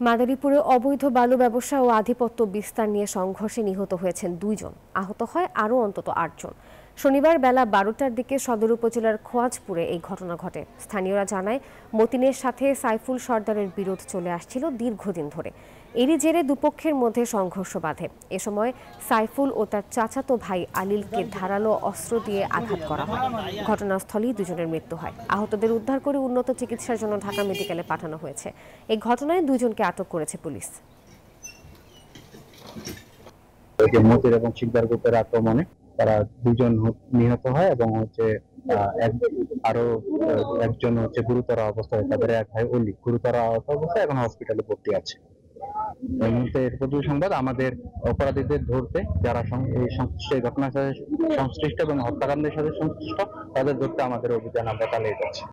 মাদারীপুরে অবৈধ বালু ব্যবসা ও আধিপত্য বিস্তার নিয়ে সংঘর্ষে নিহত হয়েছেন 2 জন, আহত হয় আরও অন্তত 8 জন। শনিবার বেলা 12টার দিকে সদর উপজেলার খোয়াজপুরে এই ঘটনা ঘটে। স্থানীয়রা জানায়, মতিনের সাথে সাইফুল সর্দারের বিরোধ চলে আসছিল দীর্ঘদিন ধরে। এরই জেরে দুপক্ষের মধ্যে সংঘর্ষ বাধে। এ সময় সাইফুল ও তার চাচাতো ভাই আলিলকে ধারালো অস্ত্র দিয়ে আঘাত করা হয়। ঘটনাস্থলেই 2 জনের মৃত্যু হয়। আহতদের উদ্ধার করে উন্নত চিকিৎসার জন্য ঢাকা মেডিকেলে পাঠানো হয়েছে। এই ঘটনায় 2 জনকে আটক করেছে পুলিশ। মতির এবং শিকদার গ্রুপের আক্রমণে তারা 2 জন নিহত হয় এবং আরো একজন গুরুতর অবস্থায়, তাদের এক ভাই অলি গুরুতর আহত অবস্থায় এখন হসপিটালে ভর্তি আছে। এই মুহূর্তে এরপর সংবাদ, আমাদের অপরাধীদের ধরতে যারা এই ঘটনার সাথে সংশ্লিষ্ট এবং হত্যাকাণ্ডের সাথে সংশ্লিষ্ট, তাদের ধরতে আমাদের অভিযান আমরা চালিয়ে যাচ্ছি।